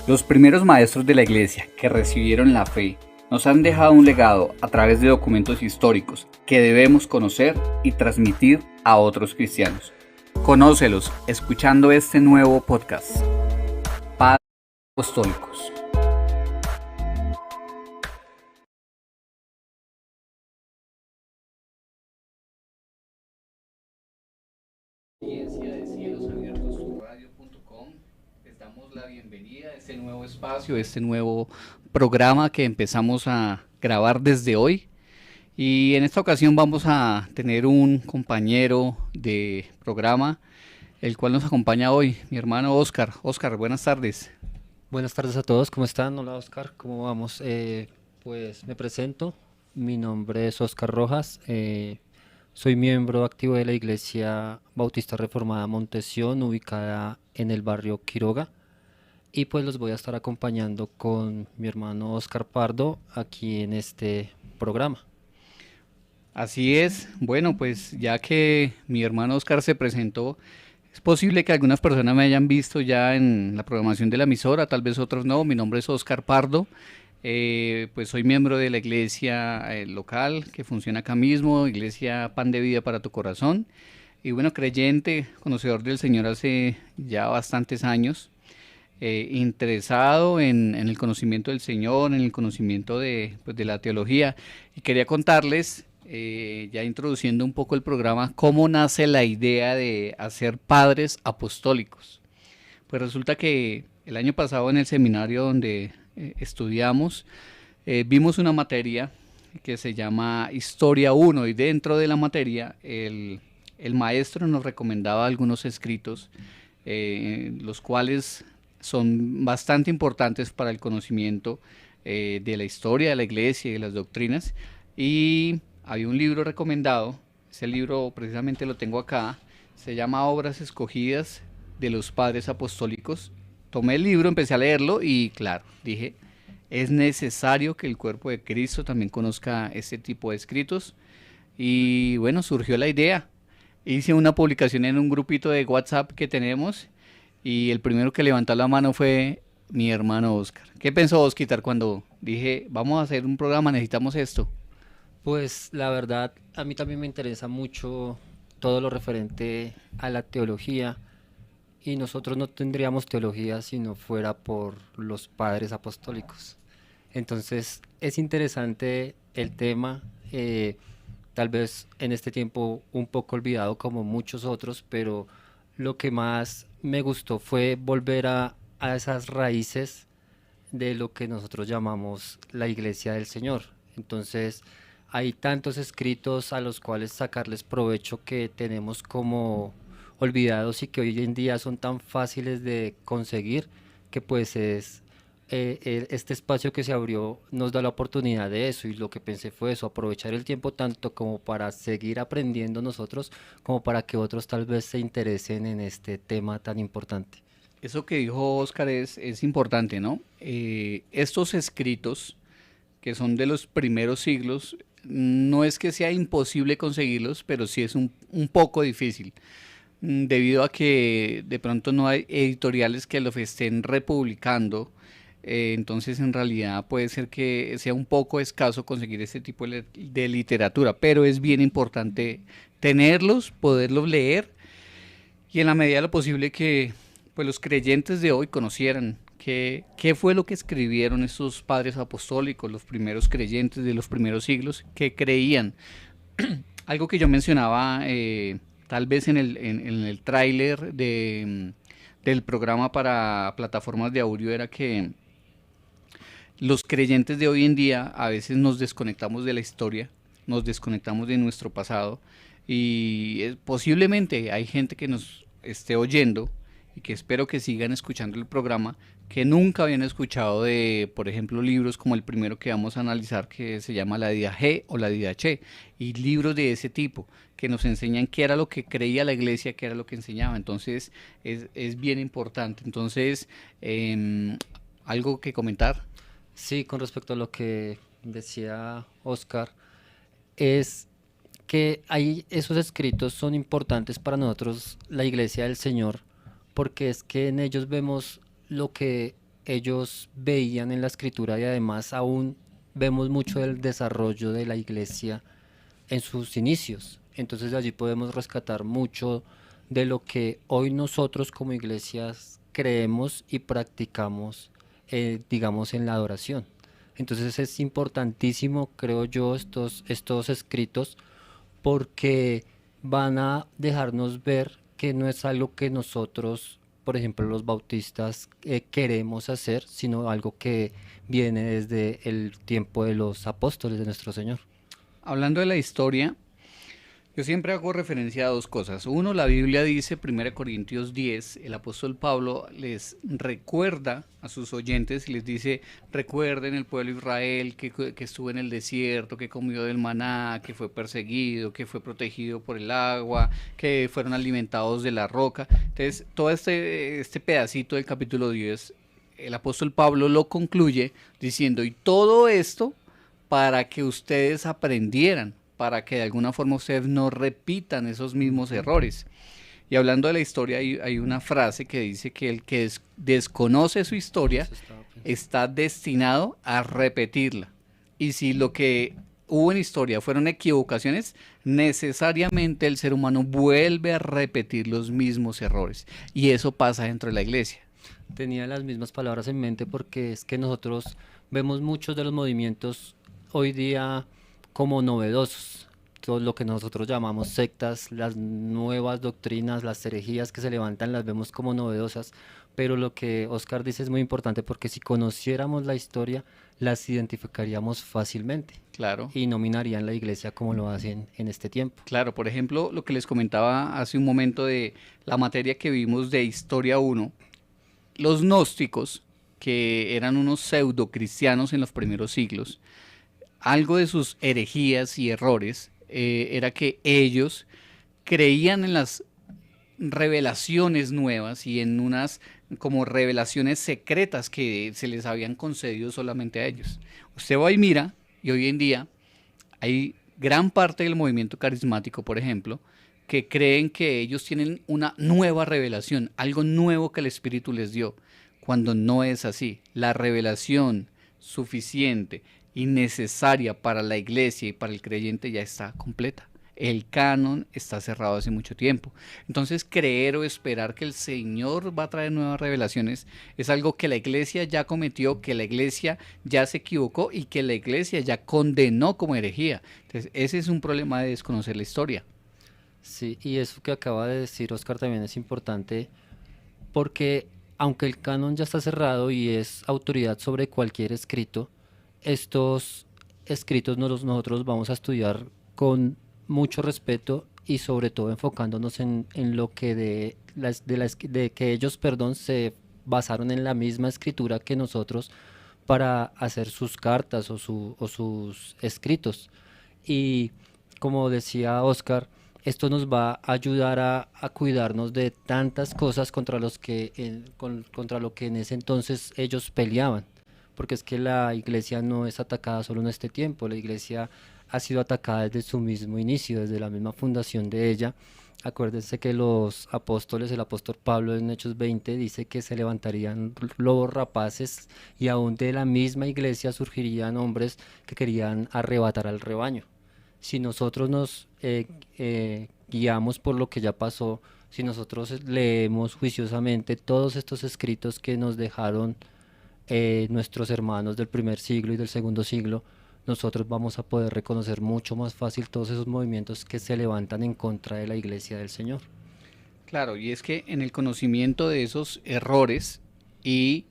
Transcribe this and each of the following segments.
Los primeros maestros de la Iglesia que recibieron la fe nos han dejado un legado a través de documentos históricos que debemos conocer y transmitir a otros cristianos. Conócelos escuchando este nuevo podcast, Padres Apostólicos. Audiencia de Cielos Abiertos Radio.com, les damos la bienvenida a este nuevo espacio, este nuevo programa que empezamos a grabar desde hoy. Y en esta ocasión vamos a tener un compañero de programa, el cual nos acompaña hoy, mi hermano Oscar. Oscar, buenas tardes. Buenas tardes a todos, ¿cómo están? Hola Oscar, ¿cómo vamos? Pues me presento, mi nombre es Oscar Rojas, soy miembro activo de la Iglesia Bautista Reformada Montesión, ubicada en el barrio Quiroga, y pues los voy a estar acompañando con mi hermano Oscar Pardo aquí en este programa. Así es, bueno, pues ya que mi hermano Oscar se presentó, es posible que algunas personas me hayan visto ya en la programación de la emisora, tal vez otros no. Mi nombre es Oscar Pardo, pues soy miembro de la iglesia local que funciona acá mismo, Iglesia Pan de Vida para tu Corazón. Y bueno, creyente, conocedor del Señor hace ya bastantes años, interesado en el conocimiento del Señor, en el conocimiento pues, de la teología. Y quería contarles, ya introduciendo un poco el programa, cómo nace la idea de hacer padres apostólicos. Pues resulta que el año pasado en el seminario donde estudiamos, vimos una materia que se llama Historia 1 y dentro de la materia el maestro nos recomendaba algunos escritos, los cuales son bastante importantes para el conocimiento de la historia de la iglesia y de las doctrinas. Y había un libro recomendado, ese libro precisamente lo tengo acá, se llama Obras Escogidas de los Padres Apostólicos. Tomé el libro, empecé a leerlo y claro, dije, es necesario que el cuerpo de Cristo también conozca este tipo de escritos. Y bueno, surgió la idea. Hice una publicación en un grupito de WhatsApp que tenemos y el primero que levantó la mano fue mi hermano Oscar. ¿Qué pensó Osquitar cuando dije, vamos a hacer un programa, necesitamos esto? Pues la verdad, a mí también me interesa mucho todo lo referente a la teología. Y nosotros no tendríamos teología si no fuera por los padres apostólicos. Entonces es interesante el tema, tal vez en este tiempo un poco olvidado como muchos otros, pero lo que más me gustó fue volver a esas raíces de lo que nosotros llamamos la Iglesia del Señor. Entonces hay tantos escritos a los cuales sacarles provecho que tenemos como olvidados y que hoy en día son tan fáciles de conseguir que pues es este espacio que se abrió nos da la oportunidad de eso, y lo que pensé fue eso, aprovechar el tiempo tanto como para seguir aprendiendo nosotros como para que otros tal vez se interesen en este tema tan importante. Eso que dijo Oscar es importante, ¿no? Estos escritos, que son de los primeros siglos, no es que sea imposible conseguirlos, pero sí es un poco difícil, debido a que de pronto no hay editoriales que los estén republicando. Entonces en realidad puede ser que sea un poco escaso conseguir este tipo de literatura, pero es bien importante tenerlos, poderlos leer y en la medida de lo posible que pues, los creyentes de hoy conocieran qué fue lo que escribieron estos padres apostólicos, los primeros creyentes de los primeros siglos, que creían. Algo que yo mencionaba tal vez en el tráiler del programa para plataformas de audio era que los creyentes de hoy en día a veces nos desconectamos de la historia, nos desconectamos de nuestro pasado y posiblemente hay gente que nos esté oyendo y que espero que sigan escuchando el programa, que nunca habían escuchado de, por ejemplo, libros como el primero que vamos a analizar, que se llama La Didache o La Didache, y libros de ese tipo que nos enseñan qué era lo que creía la iglesia, qué era lo que enseñaba. Entonces es bien importante. Entonces, algo que comentar. Sí, con respecto a lo que decía Oscar, es que hay esos escritos son importantes para nosotros, la Iglesia del Señor, porque es que en ellos vemos lo que ellos veían en la escritura y además aún vemos mucho del desarrollo de la iglesia en sus inicios. Entonces de allí podemos rescatar mucho de lo que hoy nosotros como iglesias creemos y practicamos, digamos, en la adoración. Entonces es importantísimo, creo yo, estos escritos porque van a dejarnos ver que no es algo que nosotros, por ejemplo, los bautistas, queremos hacer, sino algo que viene desde el tiempo de los apóstoles de nuestro Señor. Hablando de la historia, yo siempre hago referencia a dos cosas. Uno, la Biblia dice, 1 Corintios 10, el apóstol Pablo les recuerda a sus oyentes y les dice, recuerden el pueblo de Israel que estuvo en el desierto, que comió del maná, que fue perseguido, que fue protegido por el agua, que fueron alimentados de la roca. Entonces, todo este pedacito del capítulo 10, el apóstol Pablo lo concluye diciendo, y todo esto para que ustedes aprendieran, para que de alguna forma ustedes no repitan esos mismos errores. Y hablando de la historia, hay una frase que dice que el que desconoce su historia Eso estaba pensando. está destinado a repetirla. Y si lo que hubo en historia fueron equivocaciones, necesariamente el ser humano vuelve a repetir los mismos errores. Y eso pasa dentro de la iglesia. Tenía las mismas palabras en mente porque es que nosotros vemos muchos de los movimientos hoy día como novedosos, todo lo que nosotros llamamos sectas, las nuevas doctrinas, las herejías que se levantan las vemos como novedosas, pero lo que Oscar dice es muy importante porque si conociéramos la historia las identificaríamos fácilmente Claro. y no minarían la iglesia como lo hacen en este tiempo. Claro, por ejemplo, lo que les comentaba hace un momento de la materia que vimos de Historia 1, los gnósticos, que eran unos pseudo cristianos en los primeros siglos, algo de sus herejías y errores era que ellos creían en las revelaciones nuevas y en unas como revelaciones secretas que se les habían concedido solamente a ellos. Usted va y mira, y hoy en día hay gran parte del movimiento carismático, por ejemplo, que creen que ellos tienen una nueva revelación, algo nuevo que el Espíritu les dio, cuando no es así. La revelación suficiente y necesaria para la iglesia y para el creyente ya está completa. El canon está cerrado hace mucho tiempo. Entonces, creer o esperar que el Señor va a traer nuevas revelaciones es algo que la iglesia ya cometió, que la iglesia ya se equivocó y que la iglesia ya condenó como herejía. Entonces, ese es un problema de desconocer la historia. Sí, y eso que acaba de decir Oscar también es importante porque aunque el canon ya está cerrado y es autoridad sobre cualquier escrito, estos escritos nosotros vamos a estudiar con mucho respeto y sobre todo enfocándonos en lo que de que ellos, perdón, se basaron en la misma escritura que nosotros para hacer sus cartas o sus escritos. Y como decía Oscar, esto nos va a ayudar a cuidarnos de tantas cosas contra contra lo que en ese entonces ellos peleaban. Porque es que la iglesia no es atacada solo en este tiempo, la iglesia ha sido atacada desde su mismo inicio, desde la misma fundación de ella. Acuérdense que los apóstoles, el apóstol Pablo en Hechos 20 dice que se levantarían lobos rapaces y aún de la misma iglesia surgirían hombres que querían arrebatar al rebaño. Si nosotros nos guiamos por lo que ya pasó, si nosotros leemos juiciosamente todos estos escritos que nos dejaron nuestros hermanos del primer siglo y del segundo siglo, nosotros vamos a poder reconocer mucho más fácil todos esos movimientos que se levantan en contra de la iglesia del Señor. Claro, y es que en el conocimiento de esos errores y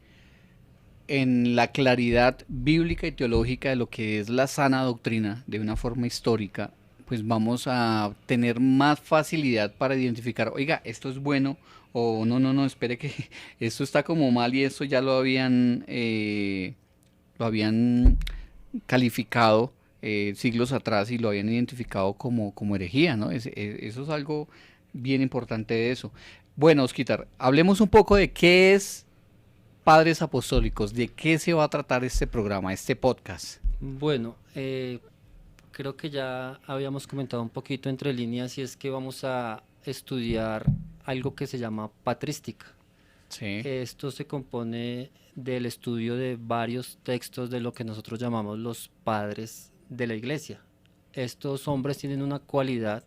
en la claridad bíblica y teológica de lo que es la sana doctrina de una forma histórica, pues vamos a tener más facilidad para identificar, oiga, esto es bueno, o no, no, no, espere que esto está como mal y esto ya lo habían calificado siglos atrás y lo habían identificado como herejía, ¿no? Eso es algo bien importante de eso. Bueno, Osquitar, hablemos un poco de qué es Padres Apostólicos, de qué se va a tratar este programa, este podcast. Bueno, creo que ya habíamos comentado un poquito entre líneas y es que vamos a estudiar algo que se llama patrística. Sí. Esto se compone del estudio de varios textos de lo que nosotros llamamos los padres de la iglesia. Estos hombres tienen una cualidad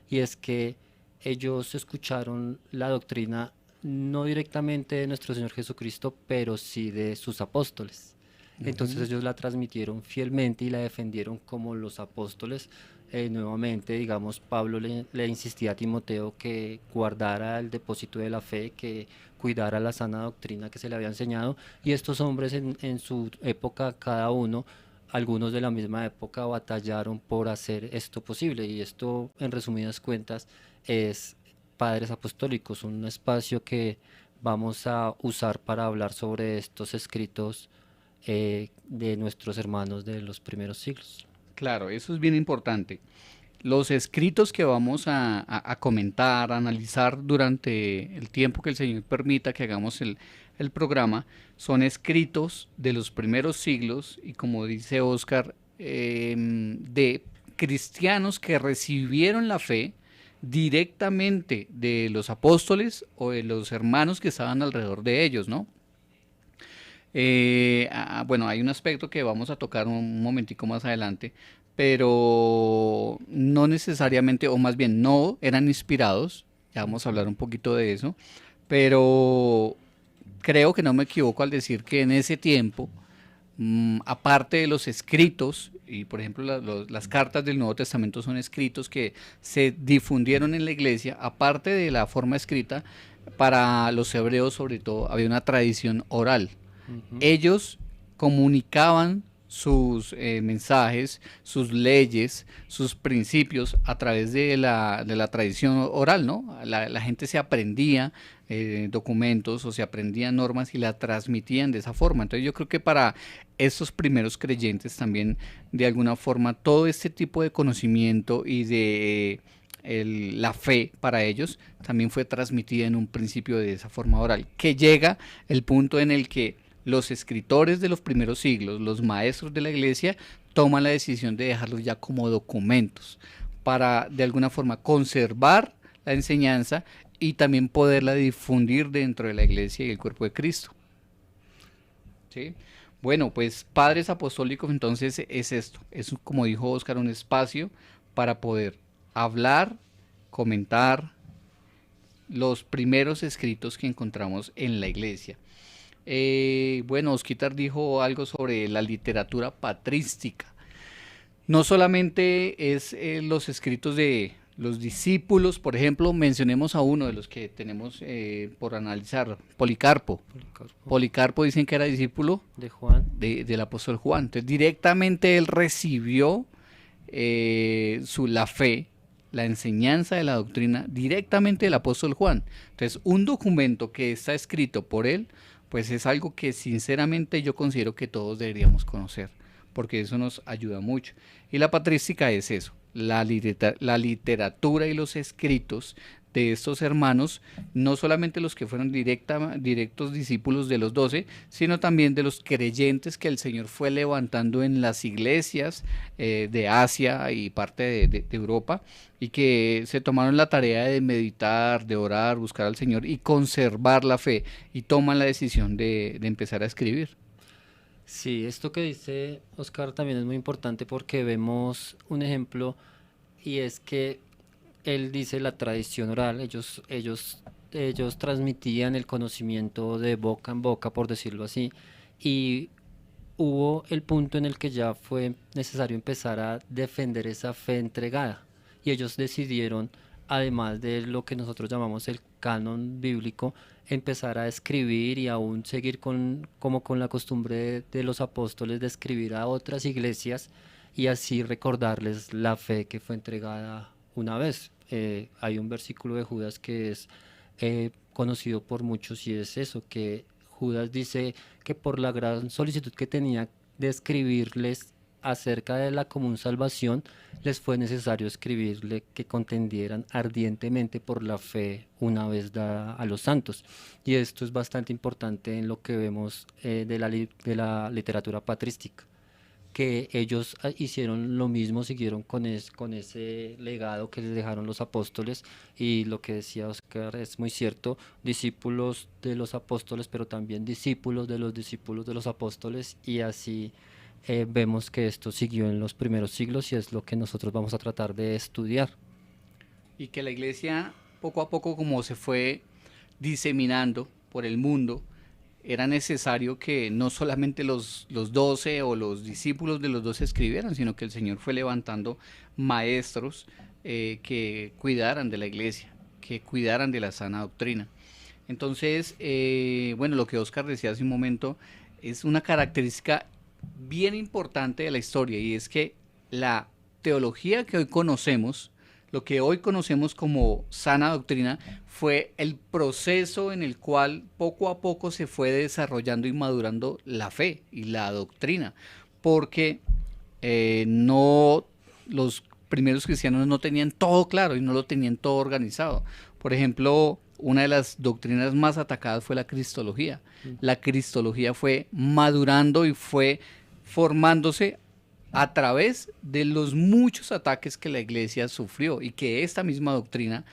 y es que ellos escucharon la doctrina no directamente de nuestro Señor Jesucristo, pero sí de sus apóstoles. Entonces Ujú. ellos la transmitieron fielmente y la defendieron como los apóstoles. Nuevamente, digamos, Pablo le insistía a Timoteo que guardara el depósito de la fe, que cuidara la sana doctrina que se le había enseñado. Y estos hombres en su época, cada uno, algunos de la misma época, batallaron por hacer esto posible. Y esto, en resumidas cuentas, es Padres Apostólicos, un espacio que vamos a usar para hablar sobre estos escritos de nuestros hermanos de los primeros siglos. Claro, eso es bien importante. Los escritos que vamos a comentar, a analizar durante el tiempo que el Señor permita que hagamos el programa, son escritos de los primeros siglos y como dice Oscar, de cristianos que recibieron la fe directamente de los apóstoles o de los hermanos que estaban alrededor de ellos, ¿no? Bueno, hay un aspecto que vamos a tocar un momentico más adelante, pero no necesariamente, o más bien no eran inspirados, ya vamos a Ujú. hablar un poquito de eso, pero creo que no me equivoco al decir que en ese tiempo, aparte de los escritos, y por ejemplo las cartas del Nuevo Testamento son escritos que se difundieron en la iglesia, aparte de la forma escrita, para los hebreos sobre todo había una tradición oral. Ujú. Ellos comunicaban sus mensajes, sus leyes, sus principios a través de la tradición oral, ¿no? La gente se aprendía documentos o se aprendían normas y la transmitían de esa forma. Entonces yo creo que para estos primeros creyentes también, de alguna forma, todo este tipo de conocimiento y de la fe para ellos también fue transmitida en un principio de esa forma oral, que llega el punto en el que los escritores de los primeros siglos, los maestros de la iglesia, toman la decisión de dejarlos ya como documentos para de alguna forma conservar la enseñanza y también poderla difundir dentro de la iglesia y el cuerpo de Cristo. ¿Sí? Bueno, pues padres apostólicos entonces es esto, es como dijo Oscar, un espacio para poder hablar, comentar los primeros escritos que encontramos en la iglesia. Bueno, Osquitar dijo algo sobre la literatura patrística. No solamente es los escritos de los discípulos, por ejemplo, mencionemos a uno de los que tenemos por analizar, Policarpo. Policarpo Policarpo dicen que era discípulo de Juan. del apóstol Juan. Entonces, directamente él recibió la fe, la enseñanza de la doctrina directamente del apóstol Juan. Entonces, un documento que está escrito por él, pues es algo que sinceramente yo considero que todos deberíamos conocer, porque eso nos ayuda mucho. Y la patrística es eso, la literatura y los escritos de estos hermanos, no solamente los que fueron directos discípulos de los 12, sino también de los creyentes que el Señor fue levantando en las iglesias de Asia y parte de Europa, y que se tomaron la tarea de meditar, de orar, buscar al Señor y conservar la fe, y toman la decisión de empezar a escribir. Sí, esto que dice Oscar también es muy importante porque vemos un ejemplo y es que él dice la tradición oral, ellos transmitían el conocimiento de boca en boca, por decirlo así, y hubo el punto en el que ya fue necesario empezar a defender esa fe entregada. Y ellos decidieron, además de lo que nosotros llamamos el canon bíblico, empezar a escribir y aún seguir como con la costumbre de los apóstoles de escribir a otras iglesias y así recordarles la fe que fue entregada una vez. Hay un versículo de Judas que es conocido por muchos y es eso, que Judas dice que por la gran solicitud que tenía de escribirles acerca de la común salvación, les fue necesario escribirle que contendieran ardientemente por la fe una vez dada a los santos. Y esto es bastante importante en lo que vemos de la literatura patrística, que ellos hicieron lo mismo, siguieron con ese legado que les dejaron los apóstoles, y lo que decía Oscar es muy cierto, discípulos de los apóstoles, pero también discípulos de los apóstoles, y así vemos que esto siguió en los primeros siglos y es lo que nosotros vamos a tratar de estudiar. Y que la iglesia poco a poco como se fue diseminando por el mundo, era necesario que no solamente los 12 o los discípulos de los 12 escribieran, sino que el Señor fue levantando maestros que cuidaran de la iglesia, que cuidaran de la sana doctrina. Entonces, bueno, lo que Oscar decía hace un momento es una característica bien importante de la historia, y es que la teología que hoy conocemos, lo que hoy conocemos como sana doctrina, fue el proceso en el cual poco a poco se fue desarrollando y madurando la fe y la doctrina, porque no, los primeros cristianos no tenían todo claro y no lo tenían todo organizado. Por ejemplo, una de las doctrinas más atacadas fue la cristología. La cristología fue madurando y fue formándose a través de los muchos ataques que la iglesia sufrió y que esta misma doctrina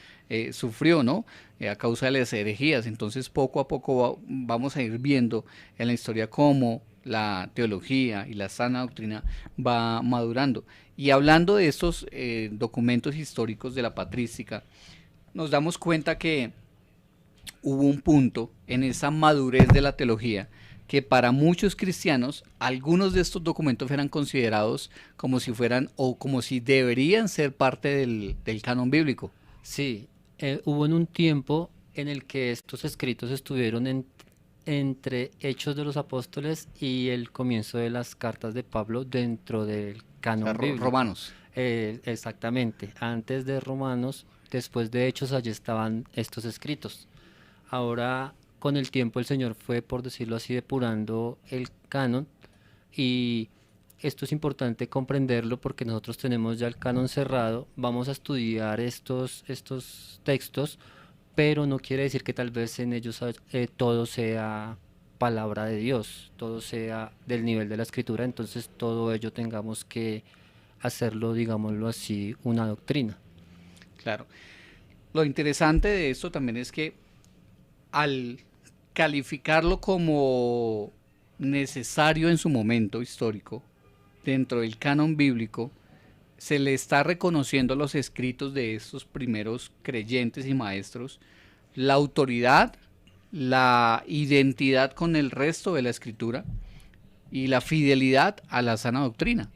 sufrió, ¿no? A causa de las herejías. Entonces, poco a poco vamos a ir viendo en la historia cómo la teología y la sana doctrina va madurando. Y hablando de estos documentos históricos de la patrística, nos damos cuenta que hubo un punto en esa madurez de la teología que para muchos cristianos algunos de estos documentos eran considerados como si fueran o como si deberían ser parte del canon bíblico. Sí, hubo en un tiempo en el que estos escritos estuvieron entre Hechos de los Apóstoles y el comienzo de las cartas de Pablo dentro del O sea, canon bíblico. romanos. Exactamente, antes de Romanos, después de Hechos, allí estaban estos escritos. Ahora, con el tiempo, el Señor fue, por decirlo así, depurando el canon, y esto es importante comprenderlo porque nosotros tenemos ya el canon cerrado, vamos a estudiar estos textos, pero no quiere decir que tal vez en ellos todo sea palabra de Dios, todo sea del nivel de la escritura, entonces todo ello tengamos que hacerlo, digámoslo así, una doctrina. Claro. Lo interesante de esto también es que al calificarlo como necesario en su momento histórico, dentro del canon bíblico, se le está reconociendo a los escritos de estos primeros creyentes y maestros la autoridad, la identidad con el resto de la escritura y la fidelidad a la sana doctrina.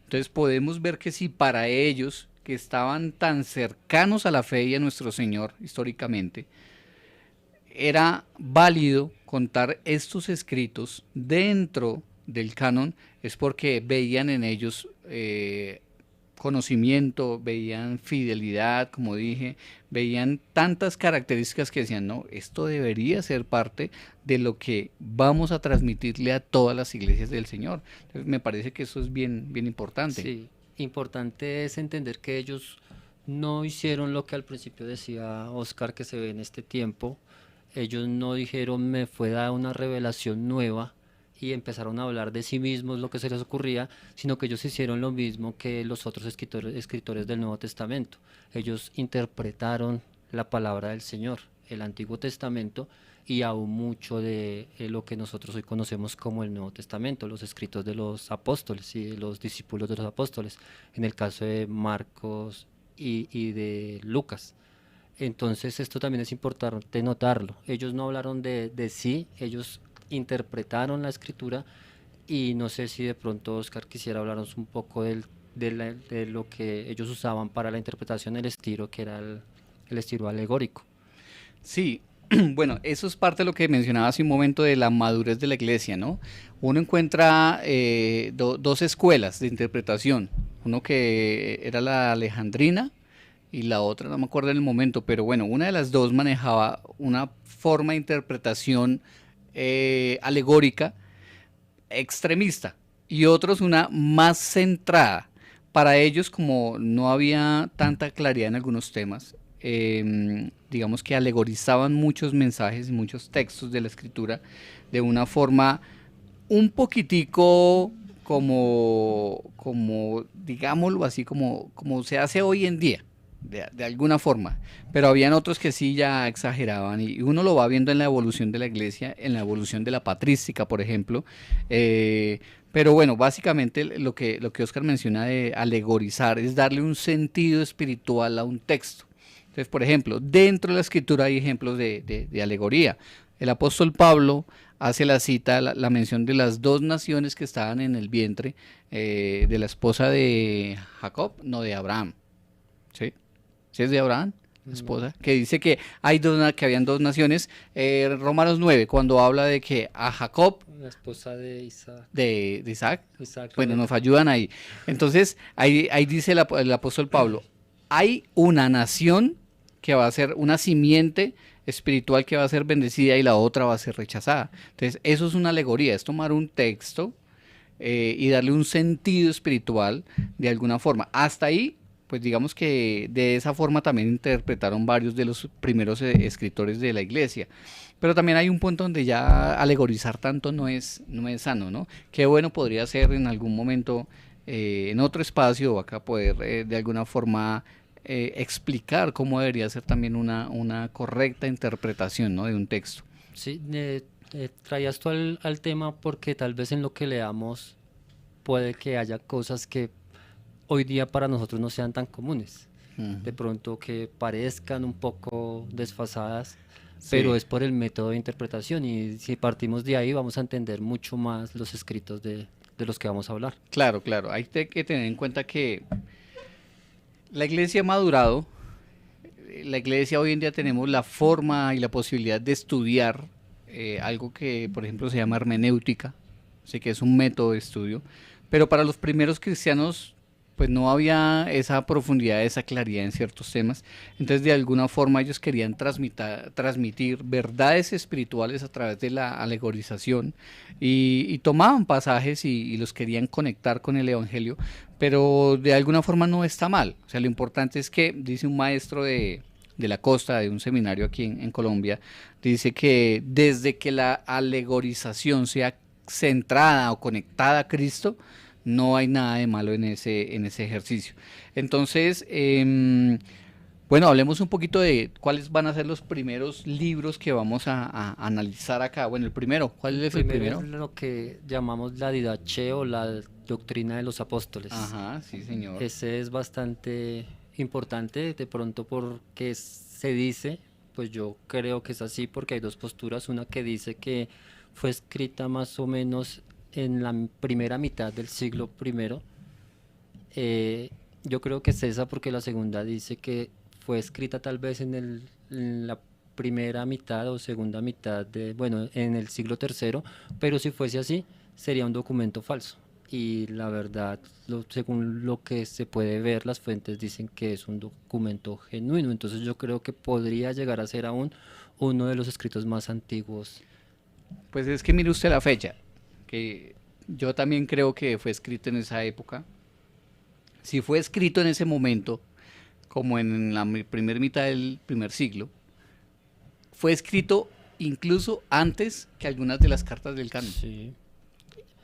Entonces podemos ver que si para ellos, que estaban tan cercanos a la fe y a nuestro Señor históricamente, era válido contar estos escritos dentro del canon, es porque veían en ellos conocimiento, veían fidelidad, como dije, veían tantas características que decían, no, esto debería ser parte de lo que vamos a transmitirle a todas las iglesias del Señor. Entonces me parece que eso es bien, bien importante. Sí, importante es entender que ellos no hicieron lo que al principio decía Oscar que se ve en este tiempo. Ellos no dijeron me fue dada una revelación nueva y empezaron a hablar de sí mismos lo que se les ocurría, sino que ellos hicieron lo mismo que los otros escritores del Nuevo Testamento. Ellos interpretaron la palabra del Señor, el Antiguo Testamento, y aún mucho de lo que nosotros hoy conocemos como el Nuevo Testamento, los escritos de los apóstoles y de los discípulos de los apóstoles, en el caso de Marcos y de Lucas. Entonces esto también es importante notarlo. Ellos no hablaron de sí, ellos interpretaron la escritura, y no sé si de pronto Oscar quisiera hablarnos un poco de lo que ellos usaban para la interpretación del estilo, que era el estilo alegórico. Sí, bueno, eso es parte de lo que mencionaba hace un momento de la madurez de la iglesia, ¿no? Uno encuentra dos escuelas de interpretación, uno que era la alejandrina y la otra, no me acuerdo en el momento, pero bueno, una de las dos manejaba una forma de interpretación alegórica extremista y otros una más centrada. Para ellos, como no había tanta claridad en algunos temas, digamos que alegorizaban muchos mensajes y muchos textos de la escritura de una forma un poquitico como digámoslo así, como se hace hoy en día, de alguna forma. Pero habían otros que sí ya exageraban y uno lo va viendo en la evolución de la iglesia, en la evolución de la patrística, por ejemplo. Pero bueno, básicamente lo que Oscar menciona de alegorizar es darle un sentido espiritual a un texto. Entonces, por ejemplo, dentro de la escritura hay ejemplos de alegoría. El apóstol Pablo hace la cita, la mención de las dos naciones que estaban en el vientre de la esposa de Jacob, no de Abraham. ¿Sí? ¿Sí es de Abraham? La No, esposa, que dice que que habían dos naciones. Romanos 9, cuando habla de que a Jacob la esposa de Isaac. de Isaac, Isaac bueno, Rebeca. nos ayudan ahí. Entonces, ahí dice el apóstol Pablo, hay una nación que va a ser una simiente espiritual que va a ser bendecida y la otra va a ser rechazada. Entonces, eso es una alegoría, es tomar un texto y darle un sentido espiritual de alguna forma. Hasta ahí, pues digamos que de esa forma también interpretaron varios de los primeros escritores de la iglesia. Pero también hay un punto donde ya alegorizar tanto no es sano, ¿no? Qué bueno podría ser en algún momento, en otro espacio o acá poder de alguna forma explicar cómo debería ser también una correcta interpretación, ¿no? De un texto. Sí, traías tú al tema porque tal vez en lo que leamos puede que haya cosas que hoy día para nosotros no sean tan comunes. De Ujú. pronto que parezcan un poco desfasadas, pero Sí. es por el método de interpretación y si partimos de ahí vamos a entender mucho más los escritos de los que vamos a hablar. Claro, claro. Hay que tener en cuenta que la iglesia ha madurado. La iglesia hoy en día tenemos la forma y la posibilidad de estudiar algo que, por ejemplo, se llama hermenéutica. Sé que es un método de estudio. Pero para los primeros cristianos, pues no había esa profundidad, esa claridad en ciertos temas. Entonces, de alguna forma, ellos querían transmitir verdades espirituales a través de la alegorización y tomaban pasajes y los querían conectar con el evangelio, pero de alguna forma no está mal. O sea, lo importante es que, dice un maestro de la costa, de un seminario aquí en Colombia, dice que desde que la alegorización sea centrada o conectada a Cristo, no hay nada de malo en ese ejercicio. Entonces, bueno, hablemos un poquito de cuáles van a ser los primeros libros que vamos a analizar acá. Bueno, el primero, El ¿cuál es el primero es primero? lo que llamamos la didache o la doctrina de los apóstoles. Ajá, sí, señor. Ese es bastante importante, de pronto porque se dice, pues yo creo que es así porque hay dos posturas, una que dice que fue escrita más o menos en la primera mitad del siglo primero. Yo creo que es esa porque la segunda dice que fue escrita tal vez en la primera mitad o segunda mitad de, bueno, en el siglo tercero, pero si fuese así, sería un documento falso. Y la verdad, según lo que se puede ver, las fuentes dicen que es un documento genuino. Entonces yo creo que podría llegar a ser aún uno de los escritos más antiguos. Pues es que mire usted la fecha, que yo también creo que fue escrito en esa época. Si fue escrito en ese momento, como en la primera mitad del primer siglo, fue escrito incluso antes que algunas de las cartas del canon. Sí,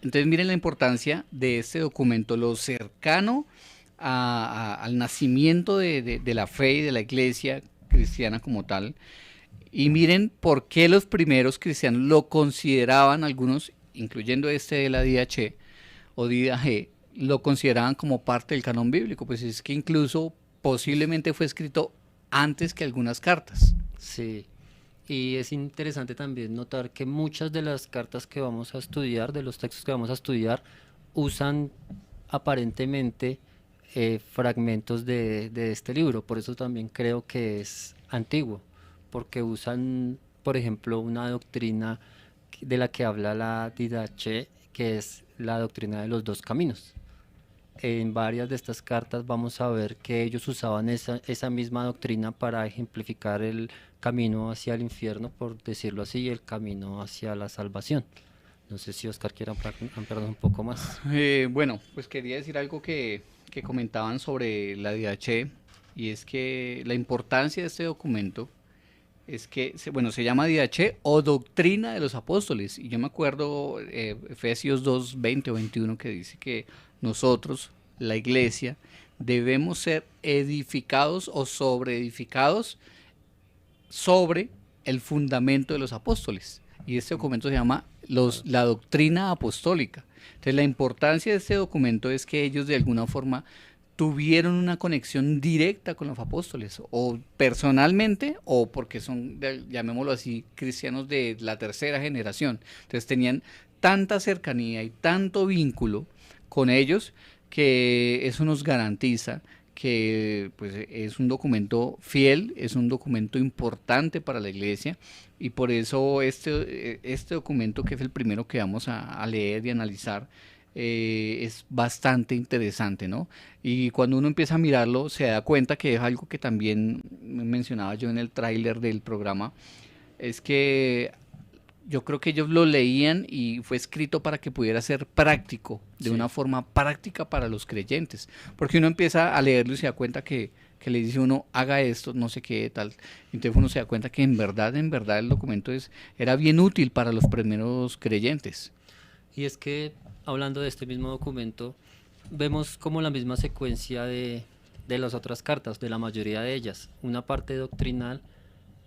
Entonces miren la importancia de este documento, lo cercano al nacimiento de la fe y de la iglesia cristiana como tal. Y miren por qué los primeros cristianos lo consideraban, algunos, incluyendo este de la DH o DIDAG, lo consideraban como parte del canon bíblico. Pues es que incluso posiblemente fue escrito antes que algunas cartas. sí. Y es interesante también notar que muchas de las cartas que vamos a estudiar, de los textos que vamos a estudiar, usan aparentemente fragmentos de este libro. Por eso también creo que es antiguo, porque usan, por ejemplo, una doctrina de la que habla la Didache, que es la doctrina de los dos caminos. En varias de estas cartas vamos a ver que ellos usaban esa misma doctrina para ejemplificar el camino hacia el infierno, por decirlo así, y el camino hacia la salvación. No sé si Oscar quiere ampliarnos un poco más. Bueno, pues quería decir algo que comentaban sobre la DH y es que la importancia de este documento es que, bueno, se llama didaché o doctrina de los apóstoles. Y yo me acuerdo Efesios 2 20 o 21 que dice que nosotros, la iglesia, debemos ser edificados o sobreedificados sobre el fundamento de los apóstoles. Y este documento se llama Claro. la doctrina apostólica. Entonces la importancia de este documento es que ellos de alguna forma tuvieron una conexión directa con los apóstoles, o personalmente, o porque son, llamémoslo así, cristianos de la tercera generación. Entonces tenían tanta cercanía y tanto vínculo con ellos que eso nos garantiza que pues, es un documento fiel, es un documento importante para la iglesia y por eso este documento, que es el primero que vamos a leer y analizar, es bastante interesante, ¿no? Y cuando uno empieza a mirarlo, se da cuenta que es algo que también mencionaba yo en el tráiler del programa, es que yo creo que ellos lo leían y fue escrito para que pudiera ser práctico, de una Sí. forma práctica para los creyentes. Porque uno empieza a leerlo y se da cuenta que le dice uno, haga esto, no sé qué, tal. Entonces uno se da cuenta que en verdad el documento era bien útil para los primeros creyentes. Y es que, hablando de este mismo documento, vemos como la misma secuencia de las otras cartas, de la mayoría de ellas. Una parte doctrinal,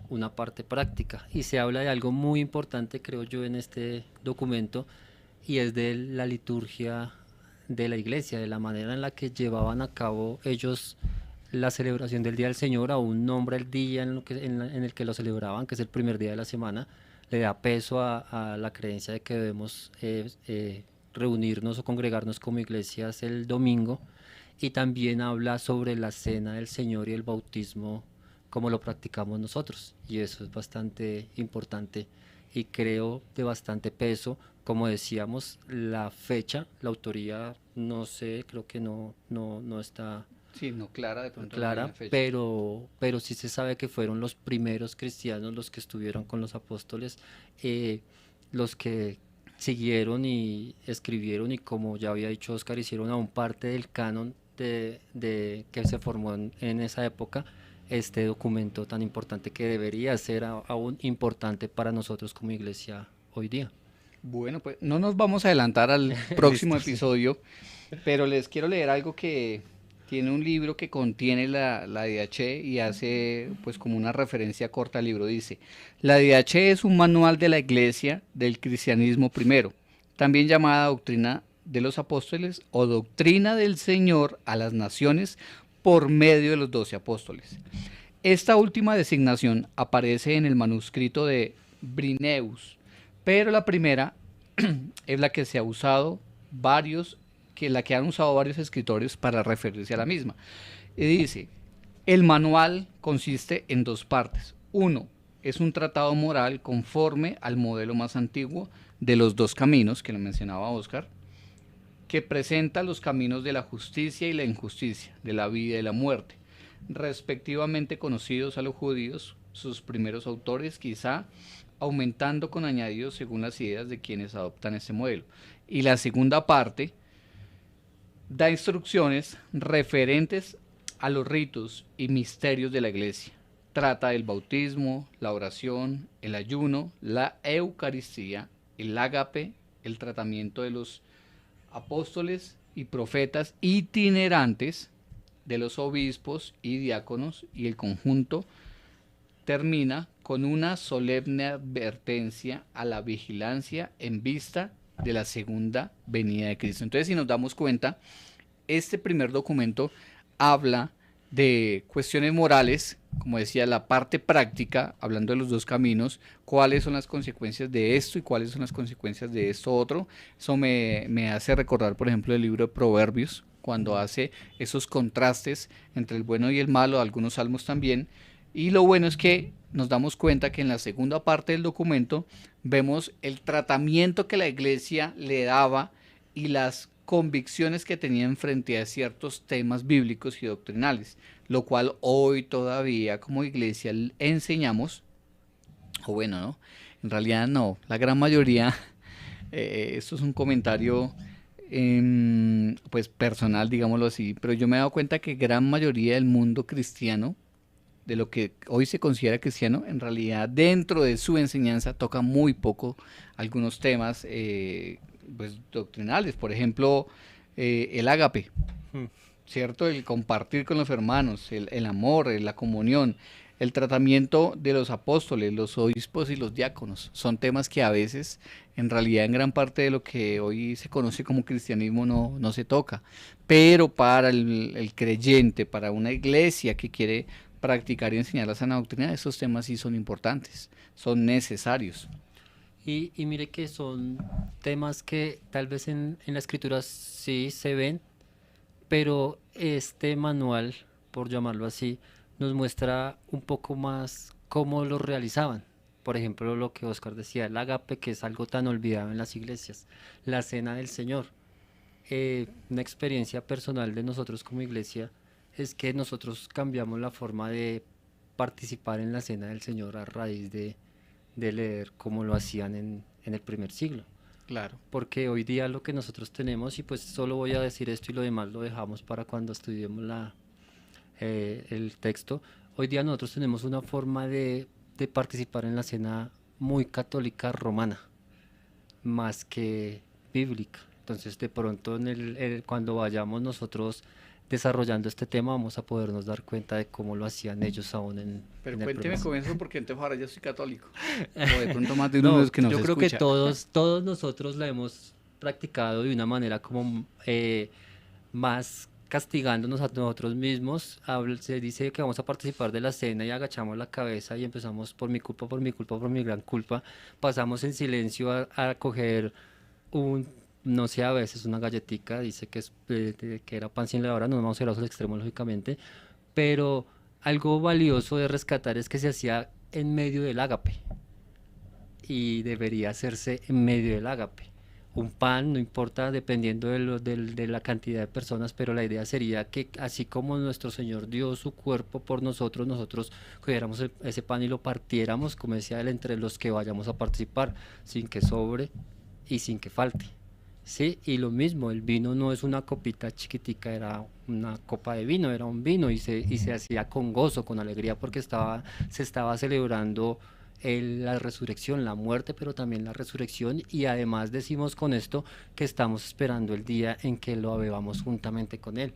una parte práctica. Y se habla de algo muy importante, creo yo, en este documento, y es de la liturgia de la iglesia, de la manera en la que llevaban a cabo ellos la celebración del Día del Señor. Aún nombra el día en el que lo celebraban, que es el primer día de la semana. Le da peso a la creencia de que debemos reunirnos o congregarnos como iglesias el domingo, y también habla sobre la cena del Señor y el bautismo como lo practicamos nosotros, y eso es bastante importante y creo de bastante peso. Como decíamos, la fecha, la autoría, no sé, creo que no está Sí, no, clara, de pronto no hay una clara, fecha. pero sí se sabe que fueron los primeros cristianos los que estuvieron con los apóstoles, eh, los que siguieron y escribieron, y como ya había dicho Oscar, hicieron aún parte del canon de que se formó en esa época, este documento tan importante que debería ser aún importante para nosotros como iglesia hoy día. Bueno, pues no nos vamos a adelantar al próximo Listo, sí. episodio, pero les quiero leer algo que tiene un libro que contiene la DH y hace pues como una referencia corta al libro. Dice, la DH es un manual de la iglesia del cristianismo primero, también llamada doctrina de los apóstoles o doctrina del Señor a las naciones por medio de los 12 apóstoles. Esta última designación aparece en el manuscrito de Brinneus, pero la primera es la que se ha usado varios, que la que han usado varios escritores para referirse a la misma. Y dice, el manual consiste en dos partes. Uno, es un tratado moral conforme al modelo más antiguo de los dos caminos, que lo mencionaba Oscar, que presenta los caminos de la justicia y la injusticia, de la vida y la muerte, respectivamente conocidos a los judíos, sus primeros autores, quizá aumentando con añadidos según las ideas de quienes adoptan este modelo. Y la segunda parte da instrucciones referentes a los ritos y misterios de la iglesia. Trata del bautismo, la oración, el ayuno, la eucaristía, el ágape, el tratamiento de los apóstoles y profetas itinerantes, de los obispos y diáconos, y el conjunto termina con una solemne advertencia a la vigilancia en vista de la segunda venida de Cristo. Entonces, si nos damos cuenta, este primer documento habla de cuestiones morales, como decía, la parte práctica, hablando de los dos caminos, cuáles son las consecuencias de esto y cuáles son las consecuencias de esto otro. Eso me hace recordar, por ejemplo, el libro de Proverbios, cuando hace esos contrastes entre el bueno y el malo, algunos salmos también. Y lo bueno es que nos damos cuenta que en la segunda parte del documento vemos el tratamiento que la iglesia le daba y las convicciones que tenían frente a ciertos temas bíblicos y doctrinales, lo cual hoy todavía como iglesia enseñamos, o bueno, ¿no? En realidad no, la gran mayoría, esto es un comentario pues personal, digámoslo así, pero yo me he dado cuenta que gran mayoría del mundo cristiano de lo que hoy se considera cristiano, en realidad dentro de su enseñanza toca muy poco algunos temas pues, doctrinales. Por ejemplo, el ágape, Mm. ¿cierto? El compartir con los hermanos, el amor, la comunión, el tratamiento de los apóstoles, los obispos y los diáconos. Son temas que a veces, en realidad, en gran parte de lo que hoy se conoce como cristianismo no se toca. Pero para el creyente, para una iglesia que quiere practicar y enseñar la sana doctrina, esos temas sí son importantes, son necesarios. Y mire que son temas que tal vez en la escritura sí se ven, pero este manual, por llamarlo así, nos muestra un poco más cómo lo realizaban. Por ejemplo, lo que Oscar decía, el agape, que es algo tan olvidado en las iglesias, la cena del Señor. Una experiencia personal de nosotros como iglesia es que nosotros cambiamos la forma de participar en la cena del Señor a raíz de leer cómo lo hacían en el primer siglo. Claro. Porque hoy día lo que nosotros tenemos, y pues solo voy a decir esto y lo demás lo dejamos para cuando estudiemos el texto, hoy día nosotros tenemos una forma de participar en la cena muy católica romana, más que bíblica. Entonces de pronto cuando vayamos nosotros desarrollando este tema vamos a podernos dar cuenta de cómo lo hacían ellos aún Pero en el primer cuénteme con siglo. eso porque entonces ahora yo soy católico. O de pronto más de uno de No, los que nos yo creo que escucha. todos nosotros la hemos practicado de una manera como más castigándonos a nosotros mismos. Se dice que vamos a participar de la cena y agachamos la cabeza y empezamos por mi culpa, por mi culpa, por mi gran culpa. Pasamos en silencio a coger un, no sé, a veces una galletica, dice que, que era pan sin levadura, no nos vamos a ir a esos extremos lógicamente, pero algo valioso de rescatar es que se hacía en medio del ágape y debería hacerse en medio del ágape. Un pan, no importa, dependiendo de la cantidad de personas, pero la idea sería que así como nuestro Señor dio su cuerpo por nosotros, nosotros cogiéramos ese pan y lo partiéramos, como decía él, entre los que vayamos a participar, sin que sobre y sin que falte. Sí, y lo mismo, el vino no es una copita chiquitica, era una copa de vino, era un vino y se hacía con gozo, con alegría, porque se estaba celebrando la resurrección, la muerte, pero también la resurrección, y además decimos con esto que estamos esperando el día en que lo bebamos juntamente con él.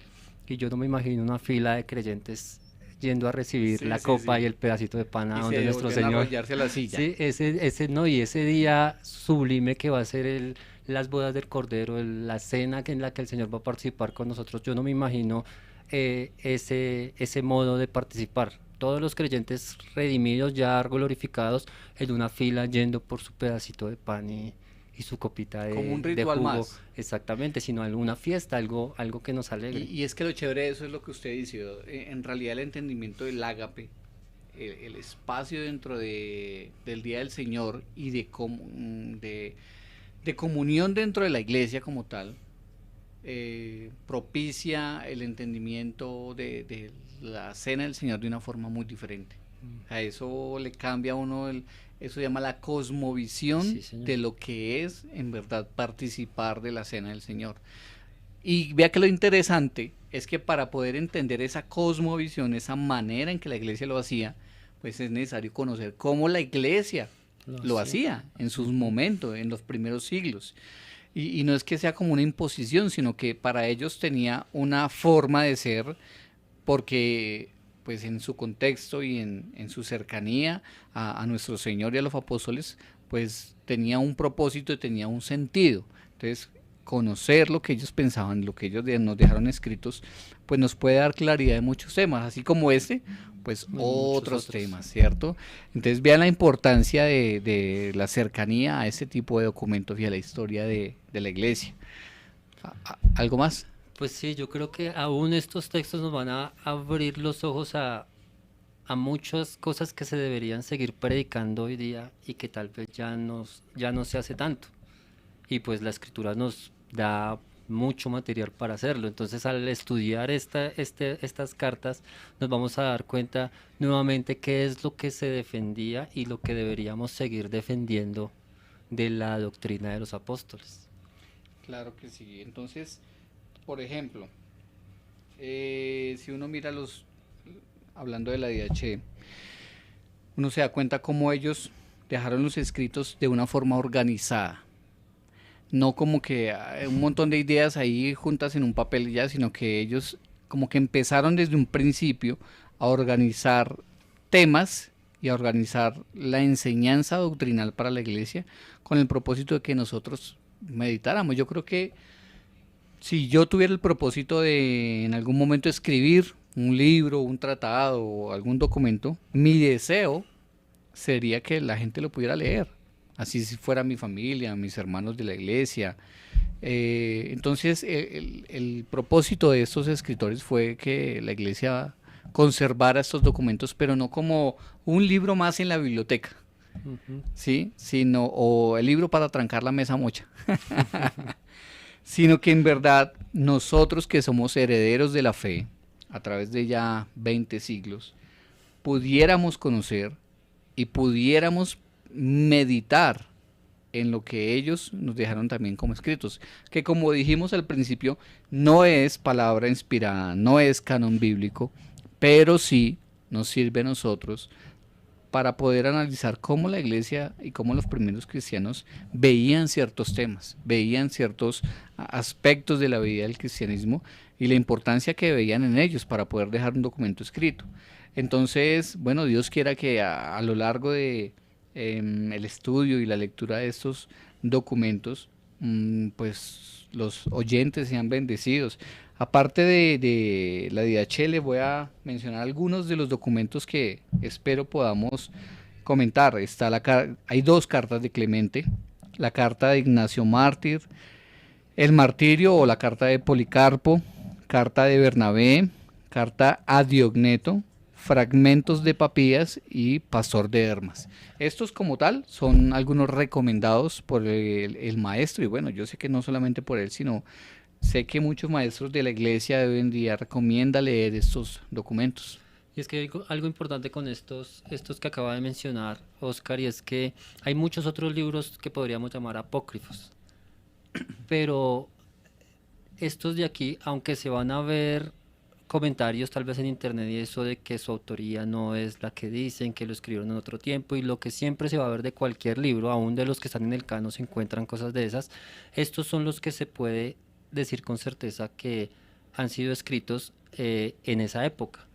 Y yo no me imagino una fila de creyentes yendo a recibir Sí, la sí, copa y sí. el pedacito de pan a Y donde se nuestro volvían a Señor. arrollarse a la silla. Sí, no, y ese día sublime que va a ser las bodas del Cordero, la cena en la que el Señor va a participar con nosotros, yo no me imagino ese modo de participar. Todos los creyentes redimidos, ya glorificados, en una fila yendo por su pedacito de pan y su copita Como un de ritual jugo, más. exactamente, sino alguna fiesta, algo que nos alegre. Y es que lo chévere de eso es lo que usted dice. En realidad el entendimiento del ágape, el espacio dentro del Día del Señor y de comunión dentro de la iglesia como tal, propicia el entendimiento de la cena del Señor de una forma muy diferente. A eso le cambia a uno, eso se llama la cosmovisión Sí, señor. de lo que es en verdad participar de la cena del Señor. Y vea que lo interesante es que para poder entender esa cosmovisión, esa manera en que la iglesia lo hacía, pues es necesario conocer cómo la iglesia lo Hacía. hacía en sus Ujú. momentos, en los primeros siglos. Y no es que sea como una imposición, sino que para ellos tenía una forma de ser, porque pues en su contexto y en su cercanía a nuestro Señor y a los apóstoles, pues tenía un propósito y tenía un sentido. Entonces, conocer lo que ellos pensaban, lo que ellos nos dejaron escritos, pues nos puede dar claridad de muchos temas, así como este, pues Bueno, muchos otros otros. temas, ¿cierto? Entonces vean la importancia de la cercanía a este tipo de documentos y a la historia de la iglesia. ¿Algo más? Pues sí, yo creo que aún estos textos nos van a abrir los ojos a muchas cosas que se deberían seguir predicando hoy día y que tal vez ya no se hace tanto. Y pues la escritura nos da mucho material para hacerlo. Entonces al estudiar estas cartas nos vamos a dar cuenta nuevamente qué es lo que se defendía y lo que deberíamos seguir defendiendo de la doctrina de los apóstoles. Claro que sí. Entonces, por ejemplo, si uno mira hablando de la DH, uno se da cuenta cómo ellos dejaron los escritos de una forma organizada. No como que un montón de ideas ahí juntas en un papel y ya, sino que ellos como que empezaron desde un principio a organizar temas y a organizar la enseñanza doctrinal para la iglesia con el propósito de que nosotros meditáramos. Yo creo que si yo tuviera el propósito de en algún momento escribir un libro, un tratado o algún documento, mi deseo sería que la gente lo pudiera leer. Así si fuera mi familia, mis hermanos de la iglesia. Entonces, el propósito de estos escritores fue que la iglesia conservara estos documentos, pero no como un libro más en la biblioteca, Ujú. ¿sí? Sino, o el libro para trancar la mesa mocha, sino que en verdad nosotros que somos herederos de la fe, a través de ya 20 siglos, pudiéramos conocer y pudiéramos meditar en lo que ellos nos dejaron también como escritos, que como dijimos al principio, no es palabra inspirada, no es canon bíblico, pero sí nos sirve a nosotros para poder analizar cómo la iglesia y cómo los primeros cristianos veían ciertos temas, veían ciertos aspectos de la vida del cristianismo y la importancia que veían en ellos para poder dejar un documento escrito. Entonces, bueno, Dios quiera que a lo largo de el estudio y la lectura de estos documentos, pues los oyentes sean bendecidos. Aparte de la DHL, voy a mencionar algunos de los documentos que espero podamos comentar. Hay dos cartas de Clemente, la carta de Ignacio Mártir, el martirio o la carta de Policarpo, carta de Bernabé, carta a Diogneto, fragmentos de Papías y Pastor de Hermas. Estos como tal son algunos recomendados por el maestro y bueno, yo sé que no solamente por él, sino sé que muchos maestros de la iglesia de hoy en día recomiendan leer estos documentos. Y es que hay algo importante con estos que acaba de mencionar Oscar, y es que hay muchos otros libros que podríamos llamar apócrifos, pero estos de aquí, aunque se van a ver comentarios tal vez en internet y eso de que su autoría no es la que dicen, que lo escribieron en otro tiempo y lo que siempre se va a ver de cualquier libro, aún de los que están en el canon se encuentran cosas de esas, estos son los que se puede decir con certeza que han sido escritos en esa época.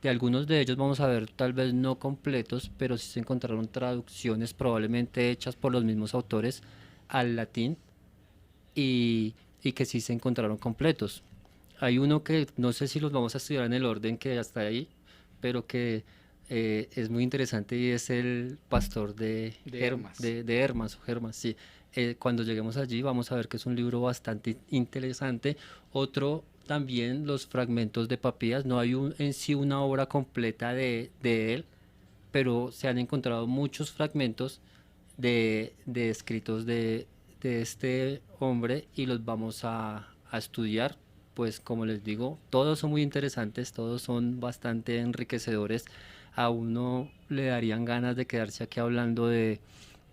De algunos de ellos vamos a ver tal vez no completos, pero sí se encontraron traducciones probablemente hechas por los mismos autores al latín y que sí se encontraron completos. Hay uno que no sé si los vamos a estudiar en el orden que hasta ahí, pero que es muy interesante y es el pastor De Hermas. De Hermas o Hermas, sí. Cuando lleguemos allí vamos a ver que es un libro bastante interesante. Otro también, los fragmentos de Papías, no hay en sí una obra completa de él, pero se han encontrado muchos fragmentos de escritos de este hombre y los vamos a estudiar. Pues como les digo, todos son muy interesantes, todos son bastante enriquecedores. A uno le darían ganas de quedarse aquí hablando de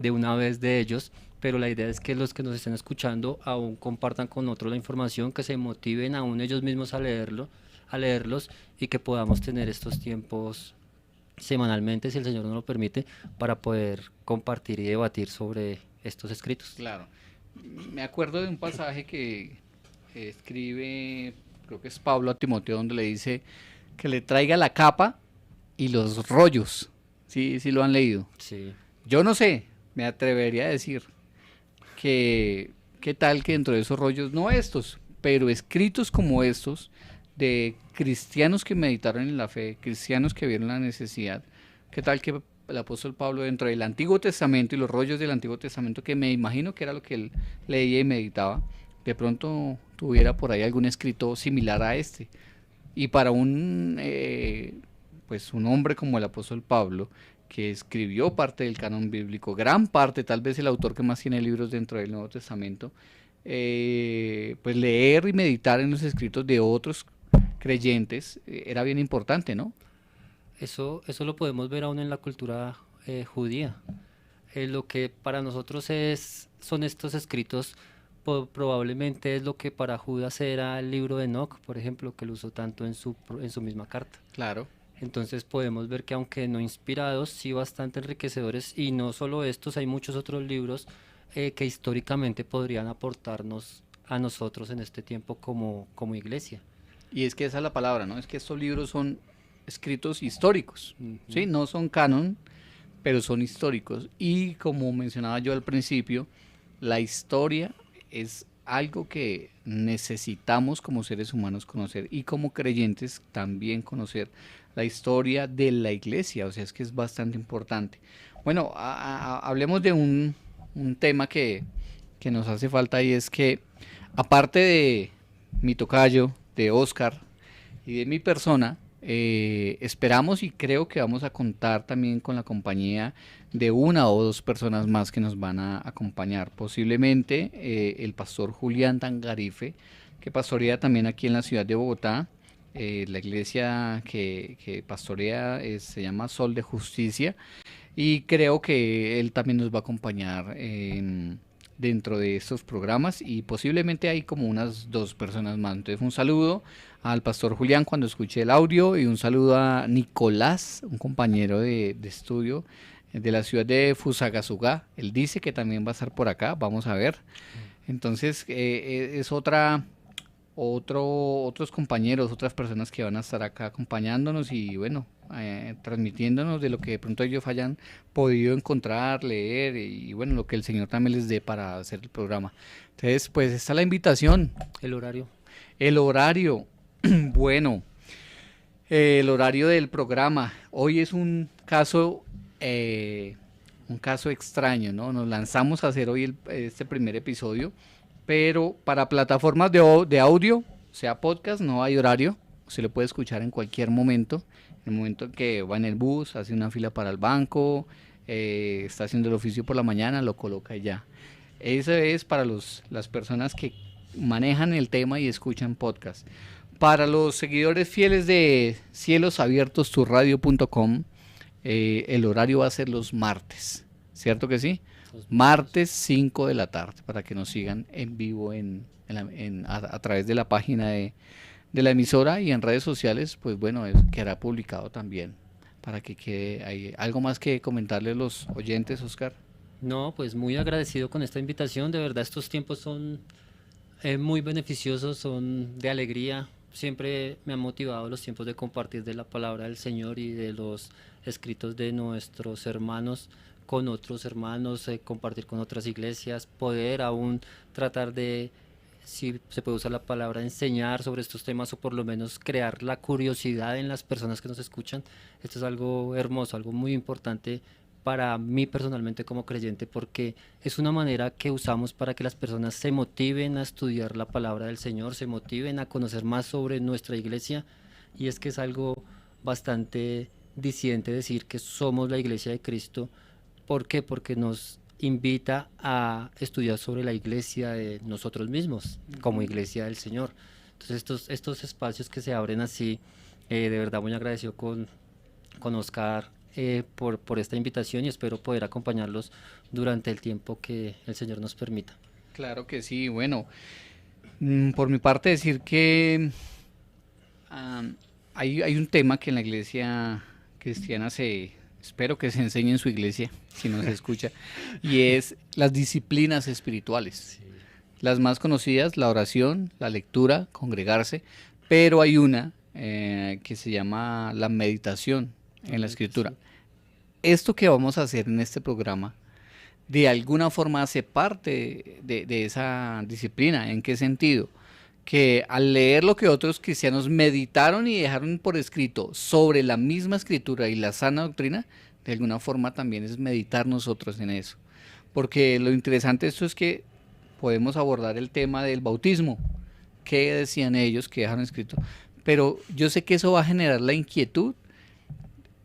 una vez de ellos, pero la idea es que los que nos estén escuchando aún compartan con otros la información, que se motiven aún ellos mismos a leerlos y que podamos tener estos tiempos semanalmente, si el Señor nos lo permite, para poder compartir y debatir sobre estos escritos. Claro. Me acuerdo de un pasaje que escribe, creo que es Pablo a Timoteo, donde le dice que le traiga la capa y los rollos. Sí, sí lo han leído. Sí. Yo no sé, me atrevería a decir que qué tal que dentro de esos rollos, no estos, pero escritos como estos, de cristianos que meditaron en la fe, cristianos que vieron la necesidad, qué tal que el apóstol Pablo dentro del Antiguo Testamento y los rollos del Antiguo Testamento, que me imagino que era lo que él leía y meditaba, de pronto tuviera por ahí algún escrito similar a este. Y para pues un hombre como el apóstol Pablo, que escribió parte del canon bíblico, gran parte, tal vez el autor que más tiene libros dentro del Nuevo Testamento, pues leer y meditar en los escritos de otros creyentes era bien importante, ¿no? Eso lo podemos ver aún en la cultura judía. Lo que para nosotros son estos escritos, probablemente es lo que para Judas era el libro de Enoch, por ejemplo, que lo usó tanto en su misma carta. Claro. Entonces podemos ver que aunque no inspirados, sí bastante enriquecedores, y no solo estos, hay muchos otros libros que históricamente podrían aportarnos a nosotros en este tiempo como iglesia. Y es que esa es la palabra, ¿no? Es que estos libros son escritos históricos, ¿sí? Ujú. No son canon, pero son históricos. Y como mencionaba yo al principio, la historia es algo que necesitamos como seres humanos conocer y como creyentes también conocer la historia de la iglesia, o sea, es que es bastante importante. Bueno, hablemos de un tema que nos hace falta y es que aparte de mi tocayo, de Oscar y de mi persona, esperamos y creo que vamos a contar también con la compañía de una o dos personas más que nos van a acompañar. Posiblemente el pastor Julián Tangarife, que pastorea también aquí en la ciudad de Bogotá. La iglesia que pastorea se llama Sol de Justicia y creo que él también nos va a acompañar dentro de estos programas y posiblemente hay como unas dos personas más. Entonces un saludo al pastor Julián cuando escuché el audio y un saludo a Nicolás, un compañero de estudio de la ciudad de Fusagasugá. Él dice que también va a estar por acá, vamos a ver. Entonces es otros compañeros, otras personas que van a estar acá acompañándonos y bueno, transmitiéndonos de lo que de pronto ellos hayan podido encontrar, leer y bueno, lo que el Señor también les dé para hacer el programa. Entonces, pues está la invitación, El horario. el horario, bueno, el horario del programa. Hoy es un caso extraño, ¿no? Nos lanzamos a hacer hoy este primer episodio, pero para plataformas de audio, sea podcast, no hay horario. Se lo puede escuchar en cualquier momento. En el momento en que va en el bus, hace una fila para el banco, está haciendo el oficio por la mañana, lo coloca y ya. Eso es para las personas que manejan el tema y escuchan podcast. Para los seguidores fieles de cielosabiertosturradio.com, el horario va a ser los martes, ¿cierto que sí? Los martes. Martes 5 de la tarde, para que nos sigan en vivo a través de la página de la emisora y en redes sociales, pues bueno, quedará publicado también, para que quede ahí. ¿Algo más que comentarle a los oyentes, Oscar? No, pues muy agradecido con esta invitación. De verdad, estos tiempos son muy beneficiosos, son de alegría. Siempre me han motivado los tiempos de compartir de la palabra del Señor y de los escritos de nuestros hermanos con otros hermanos, compartir con otras iglesias, poder aún tratar de, si se puede usar la palabra, enseñar sobre estos temas o por lo menos crear la curiosidad en las personas que nos escuchan. Esto es algo hermoso, algo muy importante para mí personalmente como creyente, porque es una manera que usamos para que las personas se motiven a estudiar la palabra del Señor, se motiven a conocer más sobre nuestra iglesia, y es que es algo bastante disidente decir que somos la iglesia de Cristo. ¿Por qué? Porque nos invita a estudiar sobre la iglesia de nosotros mismos, como Ujú. iglesia del Señor. Entonces estos espacios que se abren así, de verdad muy agradecido con Oscar por esta invitación, y espero poder acompañarlos durante el tiempo que el Señor nos permita. Claro que sí, bueno, por mi parte decir que ah, hay un tema que en la iglesia cristiana espero que se enseñe en su iglesia, si no se escucha, y es las disciplinas espirituales. Sí, Las más conocidas, la oración, la lectura, congregarse, pero hay una que se llama la meditación la en la escritura. meditación. Esto que vamos a hacer en este programa, de alguna forma hace parte de esa disciplina. ¿En qué sentido? Que al leer lo que otros cristianos meditaron y dejaron por escrito sobre la misma escritura y la sana doctrina, de alguna forma también es meditar nosotros en eso. Porque lo interesante de esto es que podemos abordar el tema del bautismo, qué decían ellos, que dejaron escrito, pero yo sé que eso va a generar la inquietud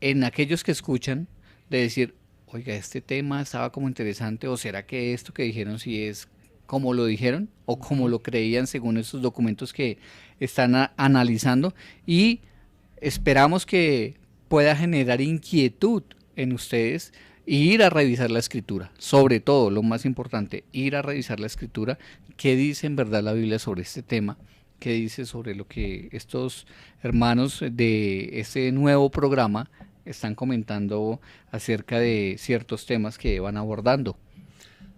en aquellos que escuchan de decir, oiga, este tema estaba como interesante, o será que esto que dijeron sí es como lo dijeron o como Ujú. lo creían según estos documentos que están analizando y esperamos que pueda generar inquietud en ustedes y ir a revisar la escritura, sobre todo lo más importante, ir a revisar la escritura, qué dice en verdad la Biblia sobre este tema ¿Qué dices sobre lo que estos hermanos de este nuevo programa están comentando acerca de ciertos temas que van abordando?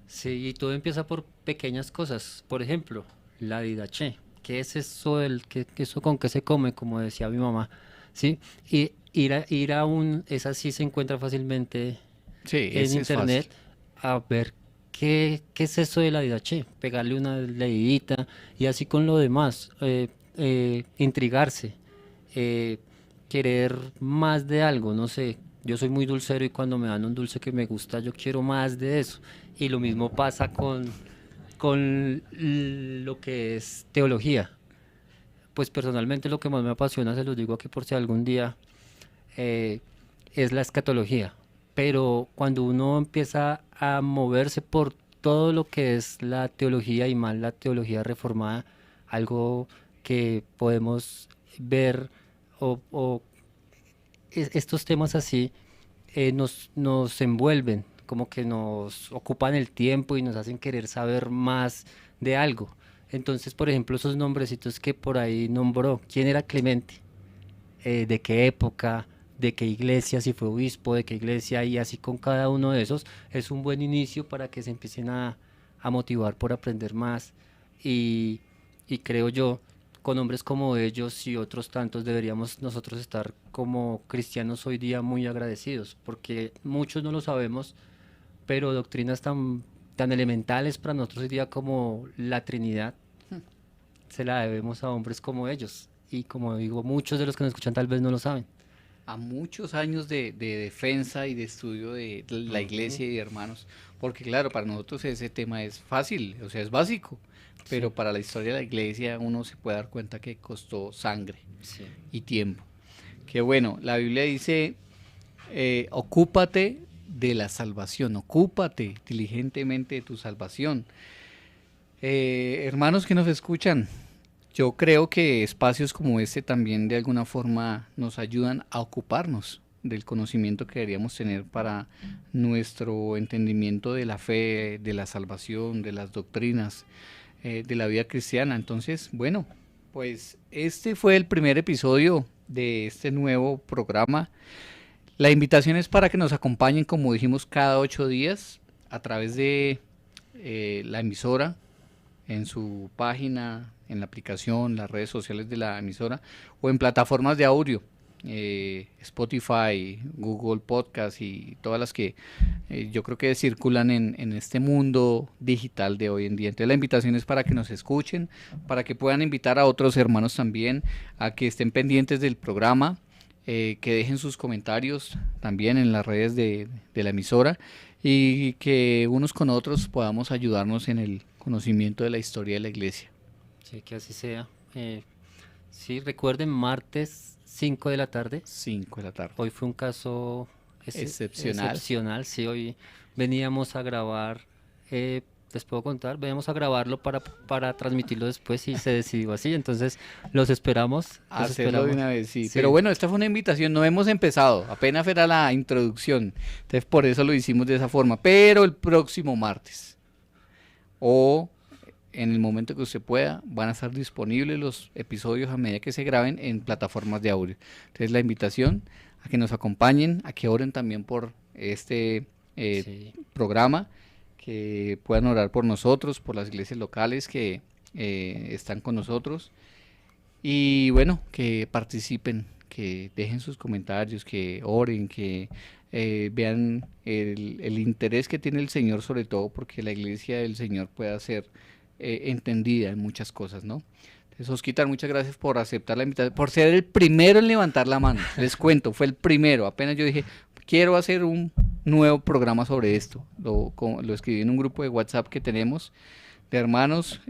Sí, y todo empieza por pequeñas cosas. Por ejemplo, la didache. ¿Qué es eso eso con qué se come? Como decía mi mamá. ¿Sí? Y ir a esa sí se encuentra fácilmente Sí, en ese es fácil. internet a ver qué es eso de la didache. Pegarle una leidita y así con lo demás. Intrigarse. eh, Querer más de algo, no sé. Yo soy muy dulcero y cuando me dan un dulce que me gusta, yo quiero más de eso. Y lo mismo pasa con lo que es teología. Pues personalmente lo que más me apasiona, se los digo aquí por si algún día, eh, es la escatología. Pero cuando uno empieza a moverse por todo lo que es la teología y más la teología reformada, algo que podemos ver o estos temas así nos envuelven, como que nos ocupan el tiempo y nos hacen querer saber más de algo. Entonces, por ejemplo, esos nombrecitos que por ahí nombró, ¿quién era Clemente? ¿De qué época? ¿De qué iglesia? Si fue obispo, de qué iglesia, y así con cada uno de esos es un buen inicio para que se empiecen a motivar por aprender más. Y, y creo yo, con hombres como ellos y otros tantos, deberíamos nosotros estar como cristianos hoy día muy agradecidos, porque muchos no lo sabemos, pero doctrinas tan elementales para nosotros hoy día como la Trinidad, se la debemos a hombres como ellos. Y como digo, muchos de los que nos escuchan tal vez no lo saben. A muchos años de defensa y de estudio de la Ujú. iglesia y de hermanos, porque claro, para nosotros ese tema es fácil, o sea, es básico, Sí, pero para la historia de la iglesia uno se puede dar cuenta que costó sangre sí. y tiempo. Que bueno, la Biblia dice, ocúpate de la salvación, ocúpate diligentemente de tu salvación. Hermanos que nos escuchan, yo creo que espacios como este también de alguna forma nos ayudan a ocuparnos del conocimiento que deberíamos tener para nuestro entendimiento de la fe, de la salvación, de las doctrinas, de la vida cristiana. Entonces, bueno, pues este fue el primer episodio de este nuevo programa. La invitación es para que nos acompañen, como dijimos, cada 8 días a través de la emisora en su página, en la aplicación, las redes sociales de la emisora o en plataformas de audio, Spotify, Google Podcast y todas las que yo creo que circulan en este mundo digital de hoy en día. Entonces la invitación es para que nos escuchen, para que puedan invitar a otros hermanos también a que estén pendientes del programa, que dejen sus comentarios también en las redes de la emisora y que unos con otros podamos ayudarnos en el conocimiento de la historia de la iglesia. Sí, que así sea. Sí, recuerden, martes 5 de la tarde. 5 de la tarde. Hoy fue un caso Excepcional. excepcional. Sí, hoy veníamos a grabar, les puedo contar, veníamos a grabarlo para transmitirlo después y se decidió así. Entonces, los esperamos, los Hacerlo de esperamos. una vez, sí. Pero Sí, bueno, esta fue una invitación, no hemos empezado, apenas era la introducción. Entonces por eso lo hicimos de esa forma. Pero el próximo martes o en el momento que usted pueda, van a estar disponibles los episodios a medida que se graben en plataformas de audio. Entonces la invitación a que nos acompañen, a que oren también por este sí. programa, que puedan orar por nosotros, por las iglesias locales que están con nosotros y bueno, que participen, que dejen sus comentarios, que oren, que vean el interés que tiene el Señor sobre todo porque la iglesia del Señor pueda ser entendida en muchas cosas, ¿no? Entonces, Osquitar, muchas gracias por aceptar la invitación, por ser el primero en levantar la mano. Les cuento, fue el primero. Apenas yo dije, quiero hacer un nuevo programa sobre esto. Lo escribí en un grupo de WhatsApp que tenemos de hermanos,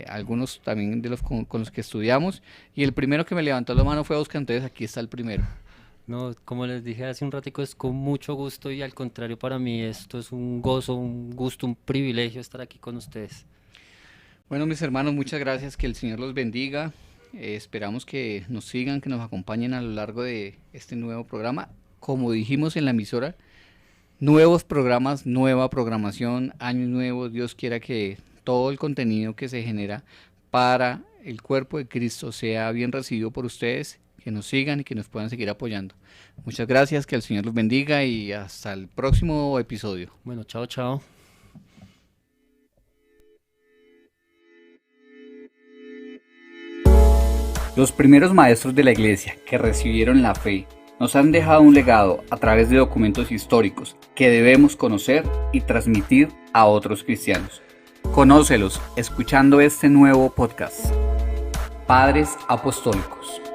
algunos también de los con los que estudiamos. Y el primero que me levantó la mano fue Oscar, entonces aquí está el primero. No, como les dije hace un ratico, es con mucho gusto y al contrario para mí esto es un gozo, un gusto, un privilegio estar aquí con ustedes. Bueno, mis hermanos, muchas gracias, que el Señor los bendiga. Esperamos que nos sigan, que nos acompañen a lo largo de este nuevo programa. Como dijimos en la emisora, nuevos programas, nueva programación, año nuevo. Dios quiera que todo el contenido que se genera para el cuerpo de Cristo sea bien recibido por ustedes, que nos sigan y que nos puedan seguir apoyando. Muchas gracias, que el Señor los bendiga y hasta el próximo episodio. Bueno, chao, chao. Los primeros maestros de la iglesia que recibieron la fe nos han dejado un legado a través de documentos históricos que debemos conocer y transmitir a otros cristianos. Conócelos escuchando este nuevo podcast. Padres Apostólicos.